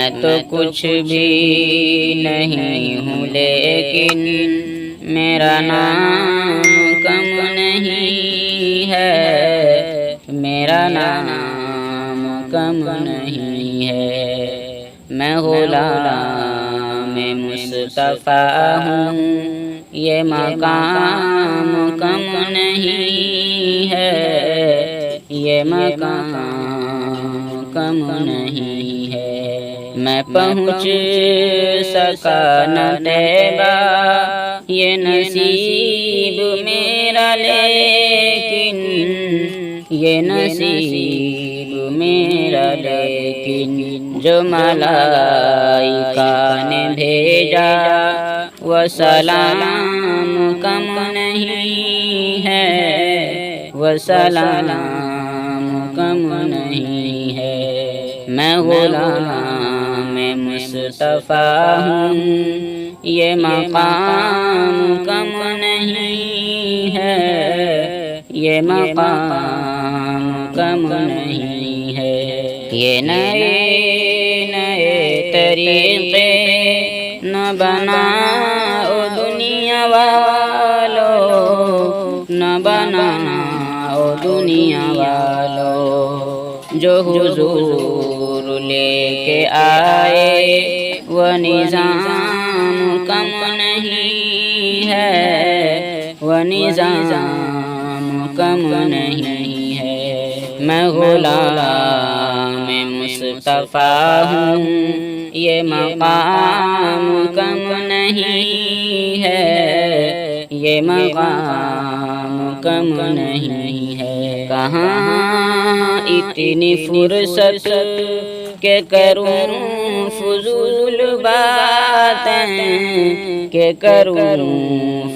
میں تو کچھ بھی نہیں ہوں لیکن میرا نام کم نہیں ہے، میرا نام کم نہیں ہے۔ میں غلام مصطفیٰ ہوں، یہ مقام کم نہیں ہے، یہ مقام کم نہیں ہے۔ میں پہنچ سکا نہ طیبہ یہ نصیب میرا، لیکن یہ نصیب میرا لیکن جو ملائکہ نے بھیجا وہ سلام کم نہیں ہے، وہ سلام کم نہیں ہے۔ میں غلام مصطفیٰ ہوں، یہ مقام کم نہیں ہے، یہ مقام کم نہیں ہے۔ یہ نئے نئے طریقے نہ بناؤ دنیا والو، نہ بناؤ دنیا والو، جو حضور لے کے آئے وہ نظام کم نہیں ہے، وہ نظام کم نہیں ہے۔ میں غلام مصطفیٰ ہوں، یہ مقام کم نہیں ہے، یہ مقام کم نہیں ہے۔ کہاں اتنی فرصت کہ کروں فضول باتیں، کہ کروں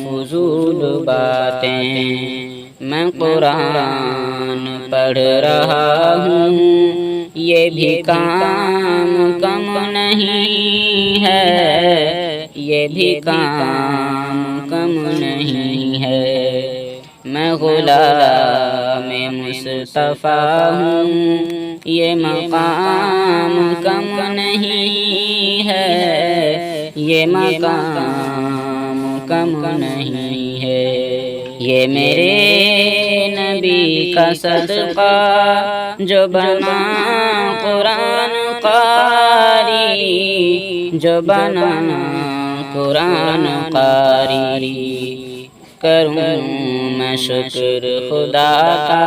فضول باتیں۔ میں قرآن پڑھ رہا ہوں، یہ بھی کام کم نہیں ہے، یہ بھی کام کم نہیں ہے۔ میں غلام مصطفیٰ ہوں، یہ مقام کم نہیں ہے، یہ مقام کم نہیں ہے۔ یہ میرے نبی کا صدقہ جو بنا قرآن قاری، جو بنا قرآن قاری۔ کروں میں شکر خدا کا،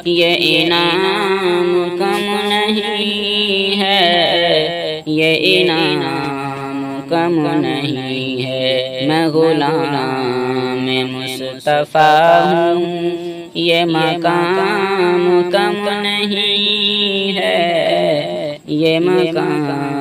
یہ انعام کم نہیں ہے، یہ انعام کم نہیں ہے۔ میں غلام مصطفیٰ ہوں، یہ مقام کم نہیں ہے، یہ مقام